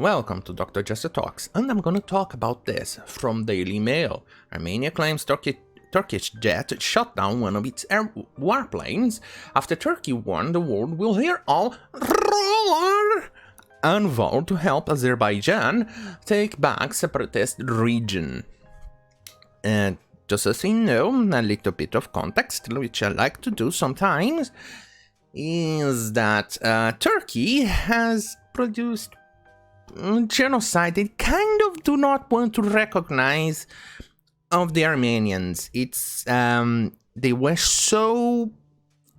Welcome to Dr. Jester Talks, and I'm gonna talk about this from Daily Mail. Armenia claims Turkish jet shot down one of its warplanes after Turkey warned the world will hear all roar and vowed to help Azerbaijan take back separatist region. And just as you know, a little bit of context, which I like to do sometimes, is that Turkey has produced genocide they kind of do not want to recognize of the Armenians. It's they were so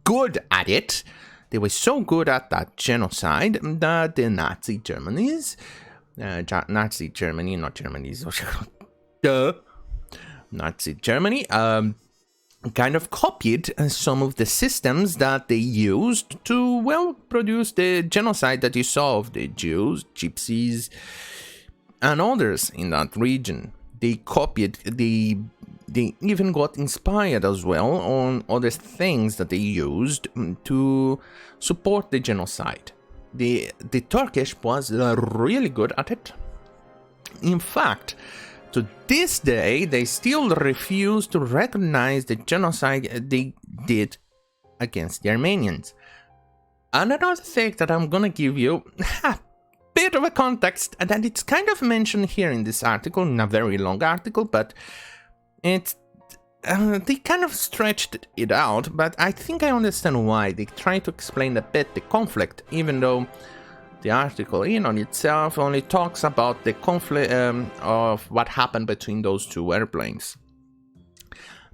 good at it, they were so good at that genocide that the Nazi Germany's Nazi Germany, not Germany's Nazi Germany kind of copied some of the systems that they used to, well, produce the genocide that you saw of the Jews, Gypsies, and others in that region. They copied, they even got inspired as well on other things that they used to support the genocide. The Turkish was really good at it. In fact, to this day, they still refuse to recognize the genocide they did against the Armenians. Another thing that I'm gonna give you a bit of a context, and that it's kind of mentioned here in this article, in a very long article, but it's they kind of stretched it out, but I think I understand why. They try to explain a bit the conflict, even though the article in on itself only talks about the conflict of what happened between those two airplanes.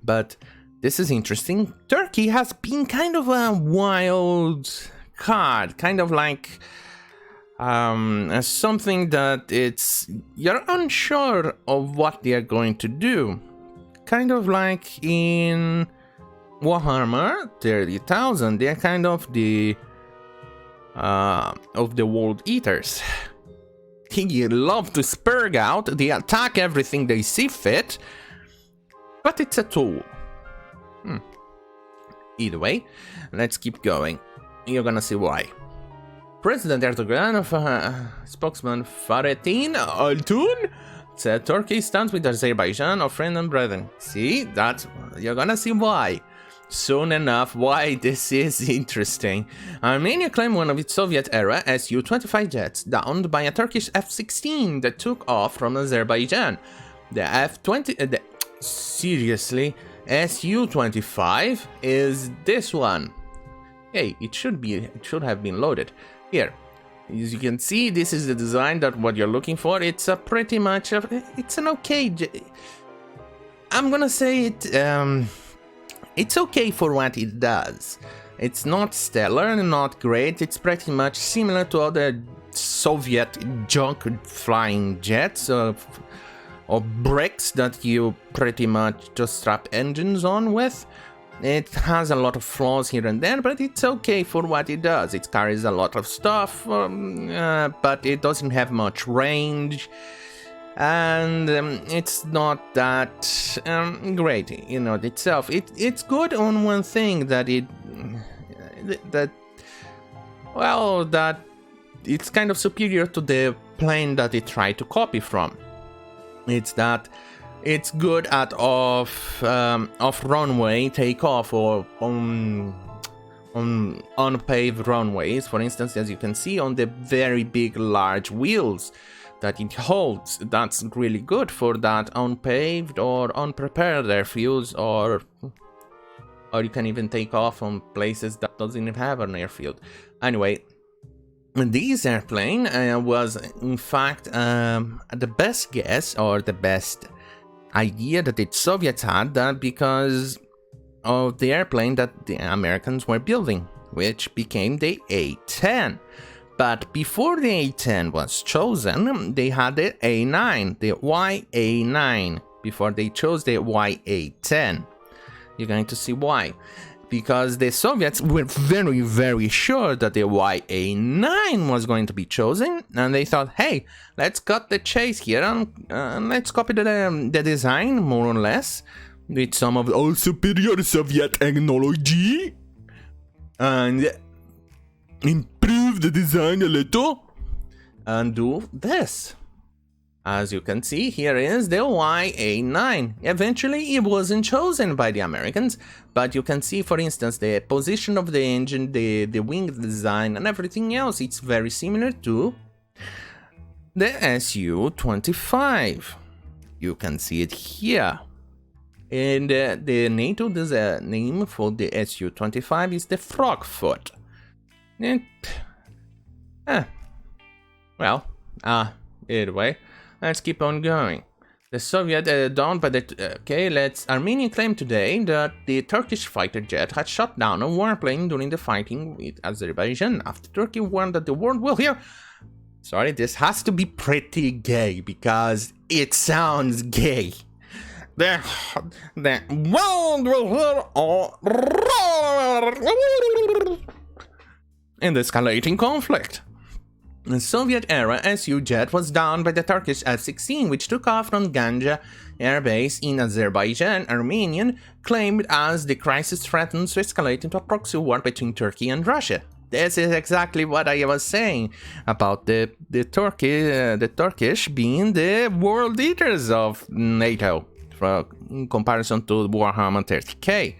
But this is interesting. Turkey has been kind of a wild card, kind of like something that you're unsure of what they are going to do. Kind of like in Warhammer 30,000, they're kind of the world eaters. They love to spurg out, they attack everything they see fit, but it's a tool. Either way, let's keep going. You're gonna see why. President Erdogan spokesman Fahrettin Altun said Turkey stands with Azerbaijan, our friend and brethren. See, you're gonna see why. Soon enough, why this is interesting. Armenia claimed one of its Soviet-era Su-25 jets downed by a Turkish F-16 that took off from Azerbaijan. The F-20... seriously? Su-25 is this one. Hey, it should have been loaded. Here, as you can see, this is the design that what you're looking for. It's a pretty much... it's an okay... I'm gonna say it... it's okay for what it does. It's not stellar and not great. It's pretty much similar to other Soviet junk flying jets or bricks that you pretty much just strap engines on with. It has a lot of flaws here and there, but it's okay for what it does. It carries a lot of stuff, but it doesn't have much range. And it's not that great in and of itself. It's good on one thing, that it's kind of superior to the plane that it tried to copy from. It's that it's good at off runway takeoff or on unpaved runways. For instance, as you can see on the very big large wheels that it holds, that's really good for that unpaved or unprepared airfields, or you can even take off on places that doesn't even have an airfield. Anyway, this airplane was in fact the best guess, or the best idea that the Soviets had, that because of the airplane that the Americans were building, which became the A-10. But before the A-10 was chosen, they had the A-9, the YA-9, before they chose the YA-10. You're going to see why. Because the Soviets were very, very sure that the YA-9 was going to be chosen, and they thought, hey, let's cut the chase here and let's copy the design, more or less, with some of the superior Soviet technology, and improve the design a little, and do this. As you can see, here is the YA9. Eventually, it wasn't chosen by the Americans, but you can see, for instance, the position of the engine, the wing design, and everything else. It's very similar to the Su-25. You can see it here. And the NATO name for the Su-25 is the Frogfoot. Anyway, let's keep on going. The Soviet down by the Armenian claim today that the Turkish fighter jet had shot down a warplane during the fighting with Azerbaijan after Turkey warned that the world will hear. Sorry, this has to be pretty gay because it sounds gay. The world will hear in the escalating conflict. The Soviet-era Su jet was downed by the Turkish F-16, which took off from Ganja Air Base in Azerbaijan. Armenian claimed as the crisis threatens to escalate into a proxy war between Turkey and Russia. This is exactly what I was saying about the Turkish being the world leaders of NATO in comparison to Warhammer 30k.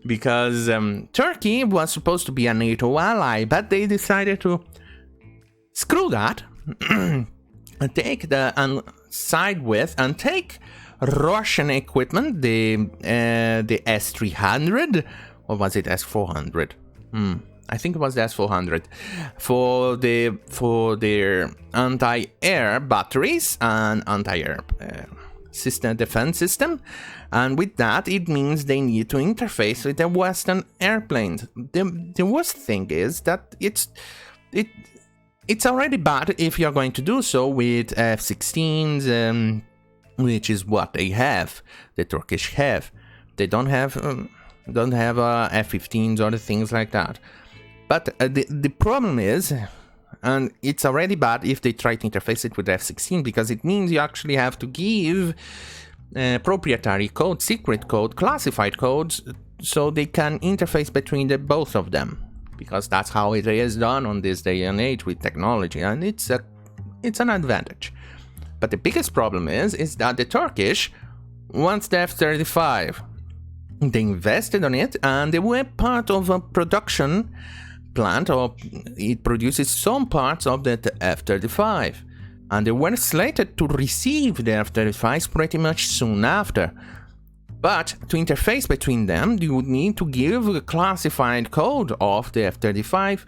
Because Turkey was supposed to be a NATO ally, but they decided to screw that and take side with and take Russian equipment, the S-300, or was it S-400? I think it was the S-400 for their anti-air batteries and anti-air defense system, and with that it means they need to interface with the Western airplanes. The worst thing is that it's already bad if you're going to do so with F-16s, which is what they have. The Turkish have. They don't have F-15s or things like that. But the problem is, and it's already bad if they try to interface it with F-16, because it means you actually have to give proprietary code, secret code, classified codes, so they can interface between the both of them, because that's how it is done on this day and age with technology, and it's an advantage. But the biggest problem is that the Turkish wants the F-35. They invested on it, and they were part of a production plant, or it produces some parts of the F-35, and they were slated to receive the F-35s pretty much soon after. But to interface between them, you would need to give a classified code of the F-35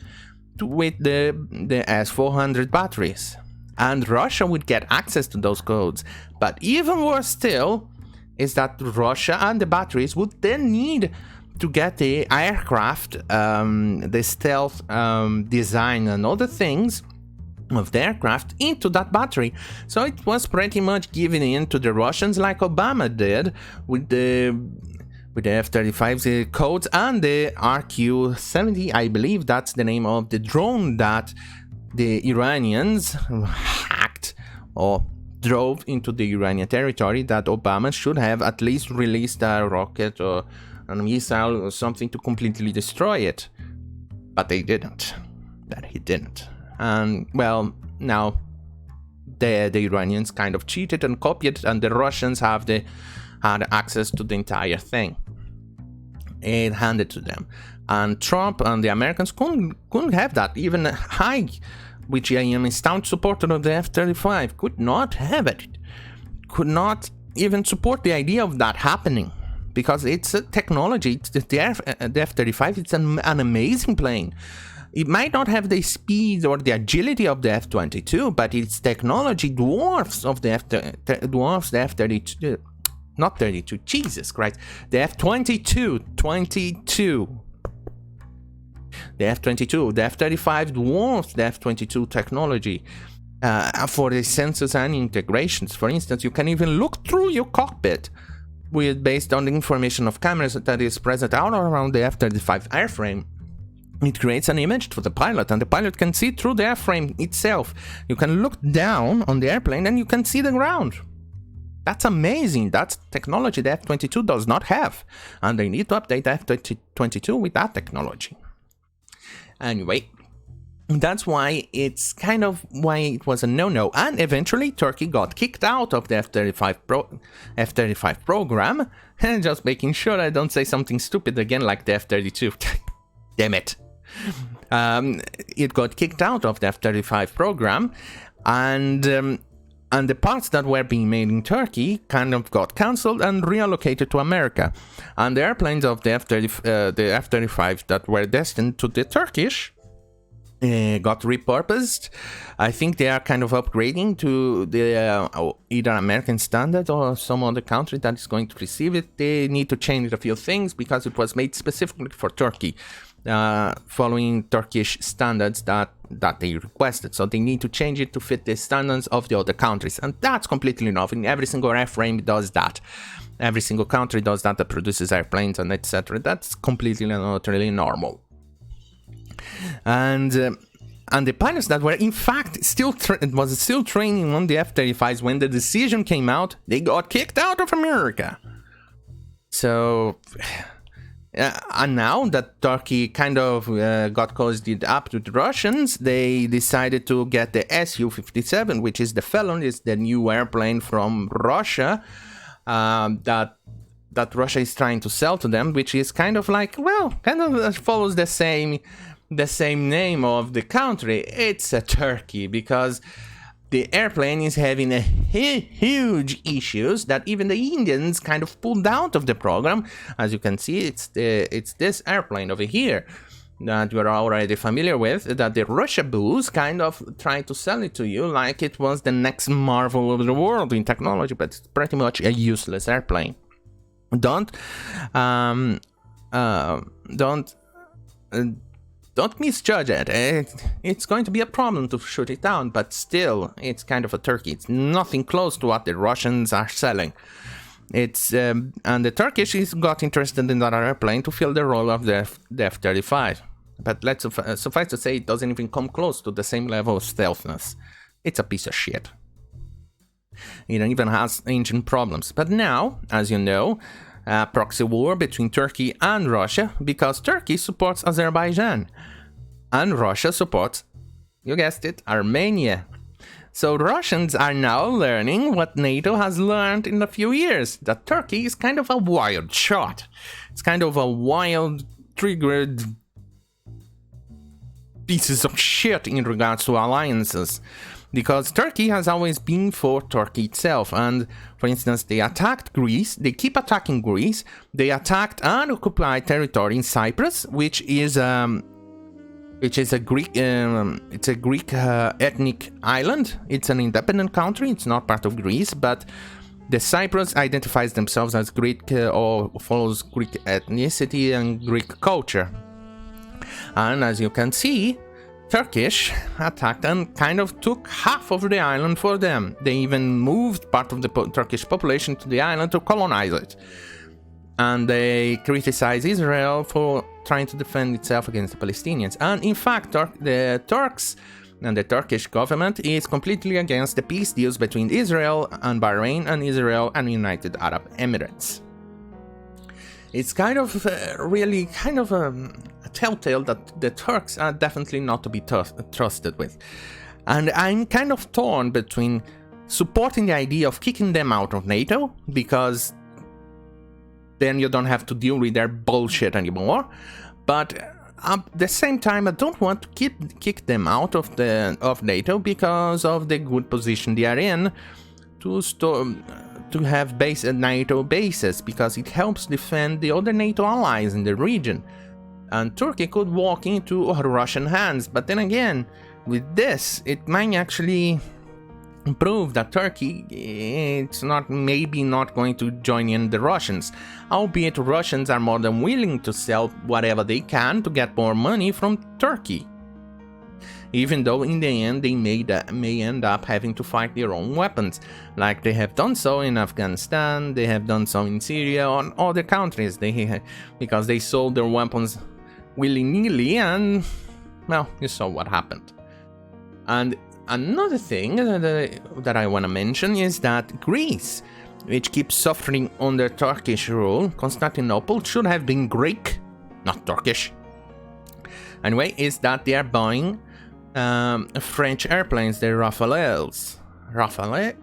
with the S-400 batteries, and Russia would get access to those codes. But even worse still is that Russia and the batteries would then need to get the aircraft, the stealth design and other things of the aircraft into that battery. So it was pretty much given in to the Russians, like Obama did with the F-35's codes and the RQ-70. I believe that's the name of the drone that the Iranians hacked or drove into the Iranian territory, that Obama should have at least released a rocket or a missile or something to completely destroy it. But they didn't. But he didn't. And, well, now the Iranians kind of cheated and copied, and the Russians had access to the entire thing. It handed to them. And Trump and the Americans couldn't have that. Even I, which I am a staunch supporter of the F-35, could not have it. Could not even support the idea of that happening. Because it's a technology, the F-35, it's an amazing plane. It might not have the speed or the agility of the F-22, but its technology dwarfs the F-32, not 32, Jesus Christ, the F-22, the F-22, the F-35 dwarfs the F-22 technology for the sensors and integrations. For instance, you can even look through your cockpit based on the information of cameras that is present all around the F-35 airframe. It creates an image for the pilot, and the pilot can see through the airframe itself. You can look down on the airplane and you can see the ground. That's amazing. That's technology the F-22 does not have, and they need to update the F-22 with that technology. Anyway, That's why it's kind of why it was a no-no, and eventually Turkey got kicked out of the F-35 program. And just making sure I don't say something stupid again like the F-32. Damn it. It got kicked out of the F-35 program, and the parts that were being made in Turkey kind of got cancelled and reallocated to America. And the airplanes of the F-35 that were destined to the Turkish got repurposed. I think they are kind of upgrading to the either American standard or some other country that is going to receive it. They need to change a few things because it was made specifically for Turkey, following Turkish standards that they requested. So they need to change it to fit the standards of the other countries, and that's completely nothing. Every single airframe does that. Every single country does that produces airplanes and etc. That's completely and utterly normal. And the pilots that were in fact still training on the F-35s when the decision came out, they got kicked out of America. So and now that Turkey kind of got cozied up to the Russians, they decided to get the Su-57, which is the Felon, is the new airplane from Russia that Russia is trying to sell to them, which is kind of like, well, kind of follows the same name of the country. It's a Turkey, because the airplane is having a huge issues that even the Indians kind of pulled out of the program. As you can see, it's this airplane over here that you're already familiar with, that the Russia boos kind of tried to sell it to you like it was the next marvel of the world in technology, but it's pretty much a useless airplane. Don't misjudge it. It's going to be a problem to shoot it down, but still, it's kind of a Turkey. It's nothing close to what the Russians are selling. It's and the Turkish got interested in that airplane to fill the role of the F-35. But let's suffice to say, it doesn't even come close to the same level of stealthiness. It's a piece of shit. It even has engine problems. But now, as you know, proxy war between Turkey and Russia, because Turkey supports Azerbaijan and Russia supports, you guessed it, Armenia. So Russians are now learning what NATO has learned in a few years, that Turkey is kind of a wild shot. It's kind of a wild, triggered pieces of shit in regards to alliances. Because Turkey has always been for Turkey itself, and for instance, they attacked Greece, they keep attacking Greece, they attacked and occupied territory in Cyprus, which is a Greek, it's a Greek ethnic island. It's an independent country, it's not part of Greece, but the Cyprus identifies themselves as Greek or follows Greek ethnicity and Greek culture. And as you can see, Turkish attacked and kind of took half of the island for them. They even moved part of the Turkish population to the island to colonize it. And they criticize Israel for trying to defend itself against the Palestinians. And in fact, the Turks and the Turkish government is completely against the peace deals between Israel and Bahrain and Israel and United Arab Emirates. It's kind of really kind of a telltale that the Turks are definitely not to be trusted with. And I'm kind of torn between supporting the idea of kicking them out of NATO, because then you don't have to deal with their bullshit anymore, but at the same time I don't want to kick them out of NATO because of the good position they are in to have NATO bases, because it helps defend the other NATO allies in the region. And Turkey could walk into Russian hands, but then again, with this, it might actually prove that Turkey, it's maybe not going to join in the Russians, albeit Russians are more than willing to sell whatever they can to get more money from Turkey. Even though in the end they may end up having to fight their own weapons, like they have done so in Afghanistan, they have done so in Syria, or other countries, because they sold their weapons willy-nilly, and, well, you saw what happened. And another thing that I want to mention is that Greece, which keeps suffering under Turkish rule, Constantinople should have been Greek, not Turkish. Anyway, is that they are buying French airplanes, the Rafales. Rafale.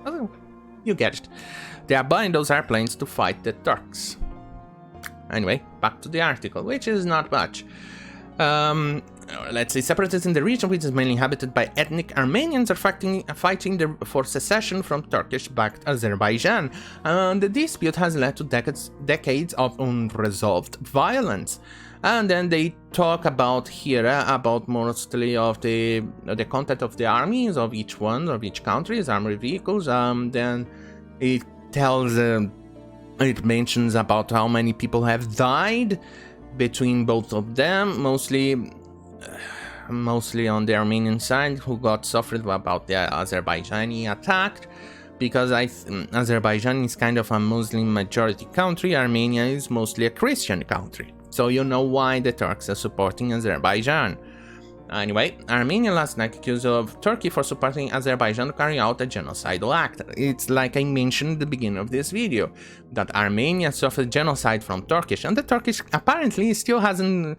Oh, you get it. They are buying those airplanes to fight the Turks. Anyway, back to the article, which is not much. Let's say separatists in the region, which is mainly inhabited by ethnic Armenians, are fighting for secession from Turkish-backed Azerbaijan. The dispute has led to decades of unresolved violence. And then they talk about here about mostly of the content of the armies of each one of each country's armored vehicles. Then it tells it mentions about how many people have died between both of them, mostly on the Armenian side, who got suffered about the Azerbaijani attack, because Azerbaijan is kind of a Muslim majority country, Armenia is mostly a Christian country. So you know why the Turks are supporting Azerbaijan. Anyway, Armenia last night accused of Turkey for supporting Azerbaijan to carry out a genocidal act. It's like I mentioned at the beginning of this video, that Armenia suffered genocide from Turkish, and the Turkish apparently still hasn't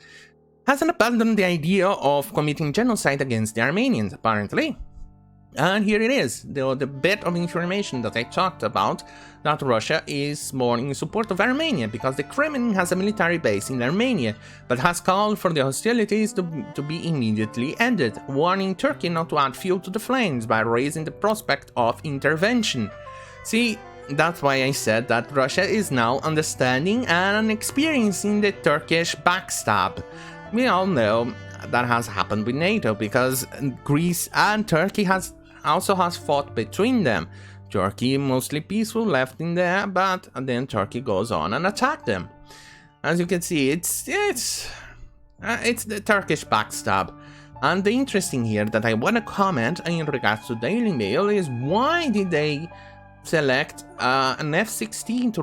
abandoned the idea of committing genocide against the Armenians, apparently. And here it is, the bit of information that I talked about, that Russia is more in support of Armenia, because the Kremlin has a military base in Armenia, but has called for the hostilities to be immediately ended, warning Turkey not to add fuel to the flames by raising the prospect of intervention. See, that's why I said that Russia is now understanding and experiencing the Turkish backstab. We all know that has happened with NATO, because Greece and Turkey also has fought between them. Turkey mostly peaceful, left in there, but then Turkey goes on and attack them. As you can see, it's the Turkish backstab. And the interesting here that I want to comment in regards to Daily Mail is, why did they select an F-16 to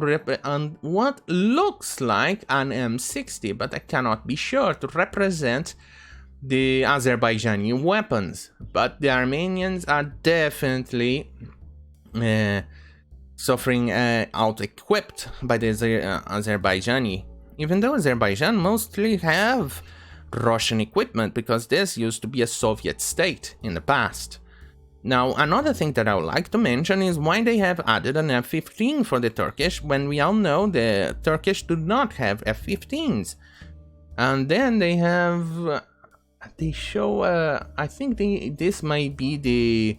what looks like an M60, but I cannot be sure, to represent the Azerbaijani weapons? But the Armenians are definitely suffering out-equipped by the Azerbaijani, even though Azerbaijan mostly have Russian equipment, because this used to be a Soviet state in the past. Now, another thing that I would like to mention is why they have added an F-15 for the Turkish, when we all know the Turkish do not have F-15s. And then they have, they show, I think this might be the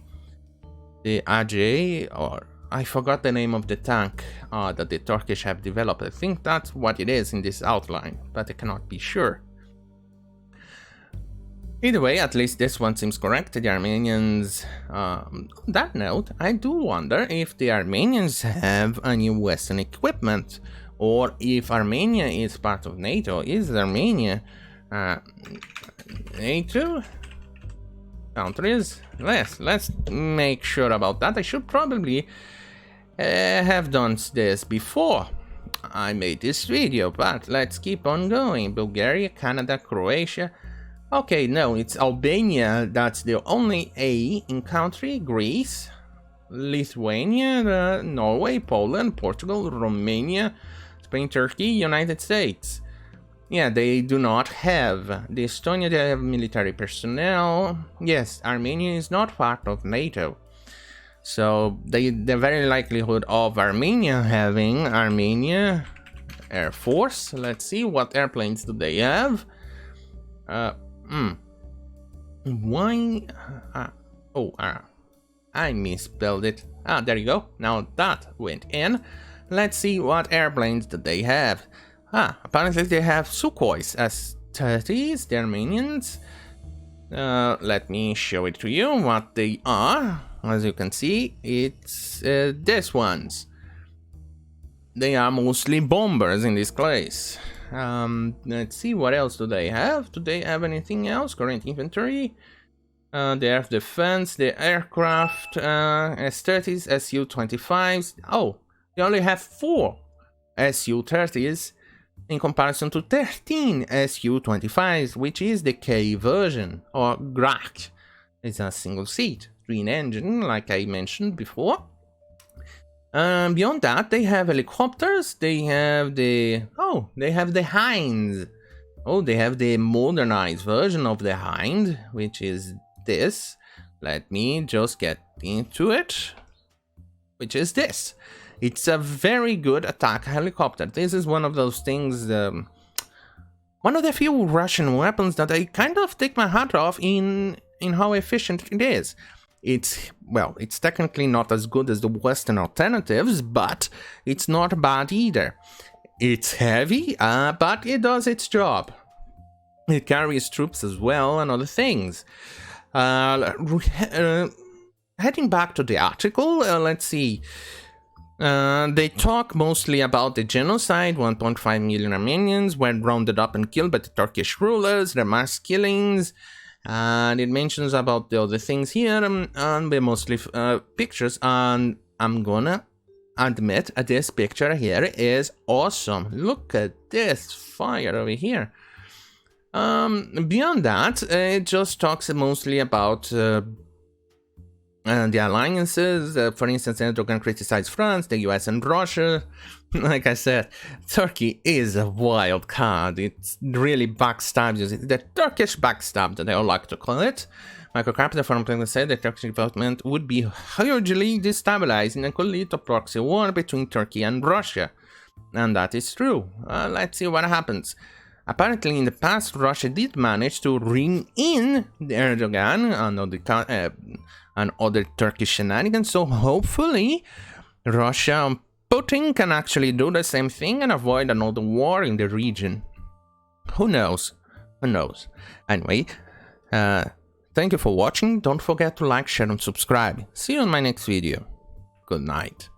AJ, or I forgot the name of the tank that the Turkish have developed. I think that's what it is in this outline, but I cannot be sure. Either way, at least this one seems correct. The Armenians, on that note, I do wonder if the Armenians have any Western equipment, or if Armenia is part of NATO. Is Armenia NATO countries? Let's make sure about that. I should probably have done this before I made this video, but let's keep on going. Bulgaria, Canada, Croatia. Okay, no, it's Albania, that's the only A in country, Greece, Lithuania, Norway, Poland, Portugal, Romania, Spain, Turkey, United States. Yeah, they do not have. The Estonia, they have military personnel. Yes, Armenia is not part of NATO. So the very likelihood of Armenia having Armenia Air Force. Let's see, what airplanes do they have? Why? I misspelled it. There you go. Now that went in. Let's see what airplanes do they have. Apparently they have Sukhois S-30s, the Armenians. Let me show it to you what they are. As you can see, it's these ones. They are mostly bombers in this case. Let's see, what else do they have? Do they have anything else? Current inventory. They have defense, the aircraft, S-30s, Su-25s. Oh, they only have 4 Su-30s in comparison to 13 Su-25s, which is the K version, or GRAC. It's a single seat, twin engine, like I mentioned before. Beyond that, they have helicopters. They have the Heinz Oh, they have the modernized version of the Hind, which is this. Let me just get into it. Which is this. It's a very good attack helicopter. This is one of those things, one of the few Russian weapons that I kind of take my hat off in how efficient it is. It's technically not as good as the Western alternatives, but it's not bad either. It's heavy, but it does its job. It carries troops as well and other things. Heading back to the article, let's see. They talk mostly about the genocide. 1.5 million Armenians were rounded up and killed by the Turkish rulers, their mass killings. And it mentions about the other things here, and they're mostly pictures. And I'm gonna admit this picture here is awesome. Look at this fire over here. Beyond that, it just talks mostly about the alliances. For instance, Erdogan criticized France, the US, and Russia. Like I said, Turkey is a wild card. It really backstabs you. The Turkish backstab, that I like to call it. Michael Carpenter from Parler said the Turkish development would be hugely destabilizing and could lead to a proxy war between Turkey and Russia. And that is true. Let's see what happens. Apparently, in the past, Russia did manage to ring in Erdogan and other Turkish shenanigans, so hopefully Russia and Putin can actually do the same thing and avoid another war in the region. Who knows? Who knows? Anyway, thank you for watching. Don't forget to like, share, and subscribe. See you in my next video. Good night.